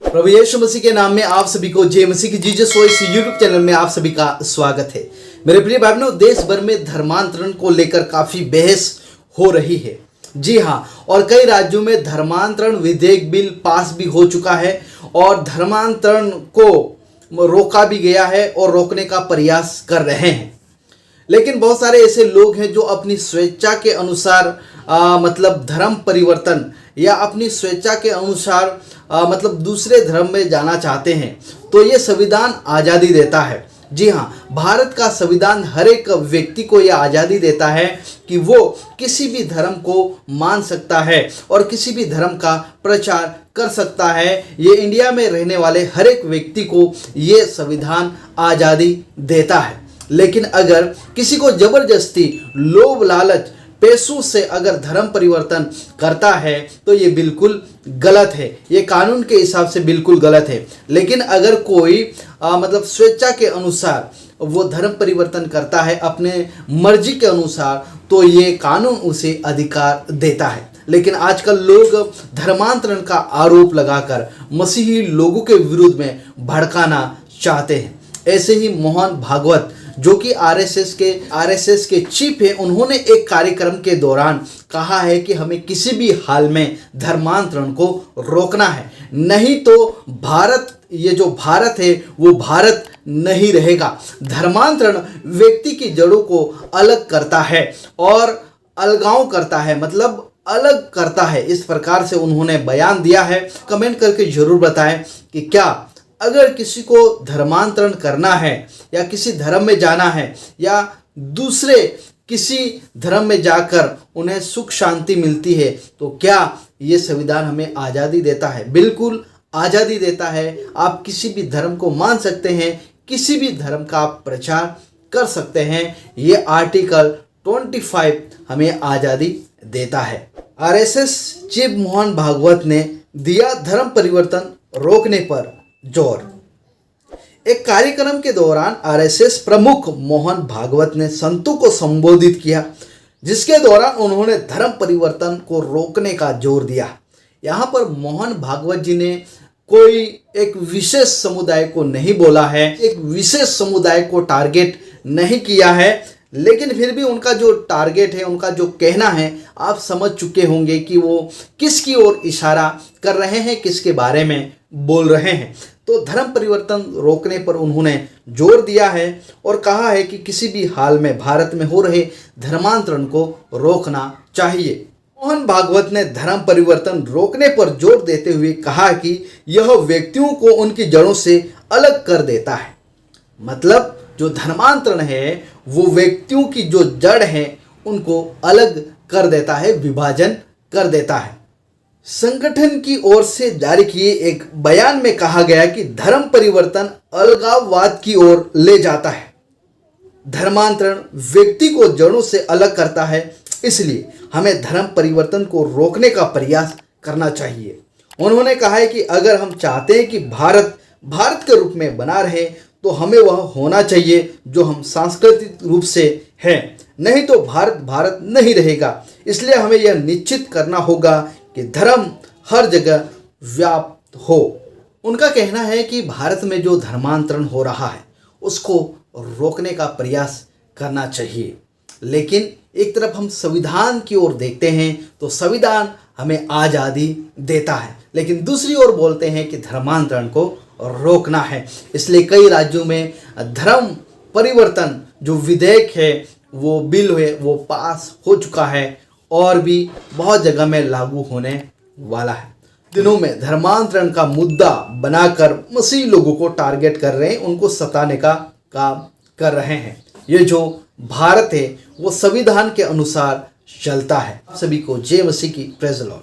प्रभु यीशु मसीह के नाम में आप सभी को जय मसीह की जीसस वॉइस यूट्यूब चैनल में आप सभी का स्वागत है। मेरे प्रिय भाई बहनों, देश भर में धर्मांतरण को लेकर काफी बहस हो रही है। जी हाँ, और कई राज्यों में धर्मांतरण विधेयक बिल पास भी हो चुका है और धर्मांतरण को रोका भी गया है और रोकने का प्रयास कर रहे हैं। लेकिन बहुत सारे ऐसे लोग हैं जो अपनी स्वेच्छा के अनुसार मतलब धर्म परिवर्तन या अपनी स्वेच्छा के अनुसार मतलब दूसरे धर्म में जाना चाहते हैं। तो ये संविधान आज़ादी देता है। जी हाँ, भारत का संविधान हर एक व्यक्ति को यह आज़ादी देता है कि वो किसी भी धर्म को मान सकता है और किसी भी धर्म का प्रचार कर सकता है। ये इंडिया में रहने वाले हर एक व्यक्ति को ये संविधान आज़ादी देता है। लेकिन अगर किसी को जबरदस्ती लोभ लालच पैसों से अगर धर्म परिवर्तन करता है तो ये बिल्कुल गलत है, ये कानून के हिसाब से बिल्कुल गलत है। लेकिन अगर कोई मतलब स्वेच्छा के अनुसार वो धर्म परिवर्तन करता है अपने मर्जी के अनुसार, तो ये कानून उसे अधिकार देता है। लेकिन आजकल लोग धर्मांतरण का आरोप लगाकर मसीही लोगों के विरुद्ध में भड़काना चाहते हैं। ऐसे ही मोहन भागवत जो कि आरएसएस के चीफ है, उन्होंने एक कार्यक्रम के दौरान कहा है कि हमें किसी भी हाल में धर्मांतरण को रोकना है, नहीं तो ये जो भारत है वो भारत नहीं रहेगा। धर्मांतरण व्यक्ति की जड़ों को अलग करता है और अलगाव करता है, मतलब अलग करता है। इस प्रकार से उन्होंने बयान दिया है। कमेंट करके जरूर बताएं कि क्या अगर किसी को धर्मांतरण करना है या किसी धर्म में जाना है या दूसरे किसी धर्म में जाकर उन्हें सुख शांति मिलती है, तो क्या ये संविधान हमें आज़ादी देता है? बिल्कुल आज़ादी देता है। आप किसी भी धर्म को मान सकते हैं, किसी भी धर्म का आप प्रचार कर सकते हैं। ये आर्टिकल 25 हमें आज़ादी देता है। आरएसएस चीफ मोहन भागवत ने दिया धर्म परिवर्तन रोकने पर जोर। एक कार्यक्रम के दौरान आरएसएस प्रमुख मोहन भागवत ने संतों को संबोधित किया, जिसके दौरान उन्होंने धर्म परिवर्तन को रोकने का जोर दिया। यहाँ पर मोहन भागवत जी ने कोई एक विशेष समुदाय को नहीं बोला है, एक विशेष समुदाय को टारगेट नहीं किया है, लेकिन फिर भी उनका जो टारगेट है, उनका जो कहना है, आप समझ चुके होंगे कि वो किसकी ओर इशारा कर रहे हैं, किसके बारे में बोल रहे हैं। तो धर्म परिवर्तन रोकने पर उन्होंने जोर दिया है और कहा है कि किसी भी हाल में भारत में हो रहे धर्मांतरण को रोकना चाहिए। मोहन भागवत ने धर्म परिवर्तन रोकने पर जोर देते हुए कहा कि यह व्यक्तियों को उनकी जड़ों से अलग कर देता है। मतलब जो धर्मांतरण है वो व्यक्तियों की जो जड़ है उनको अलग कर देता है, विभाजन कर देता है। संगठन की ओर से जारी किए एक बयान में कहा गया कि धर्म परिवर्तन अलगाववाद की ओर ले जाता है। धर्मांतरण व्यक्ति को जड़ों से अलग करता है, इसलिए हमें धर्म परिवर्तन को रोकने का प्रयास करना चाहिए। उन्होंने कहा है कि अगर हम चाहते हैं कि भारत के रूप में बना रहे, तो हमें वह होना चाहिए जो हम सांस्कृतिक रूप से हैं, नहीं तो भारत नहीं रहेगा। इसलिए हमें यह निश्चित करना होगा कि धर्म हर जगह व्याप्त हो। उनका कहना है कि भारत में जो धर्मांतरण हो रहा है उसको रोकने का प्रयास करना चाहिए। लेकिन एक तरफ हम संविधान की ओर देखते हैं तो संविधान हमें आज़ादी देता है, लेकिन दूसरी ओर बोलते हैं कि धर्मांतरण को रोकना है। इसलिए कई राज्यों में धर्म परिवर्तन जो विधेयक है, वो बिल है, वो पास हो चुका है और भी बहुत जगह में लागू होने वाला है। दिनों में धर्मांतरण का मुद्दा बनाकर मसीही लोगों को टारगेट कर रहे हैं, उनको सताने का काम कर रहे हैं। ये जो भारत है वो संविधान के अनुसार चलता है। सभी को जय मसीह की, प्रेज़ द लॉर्ड।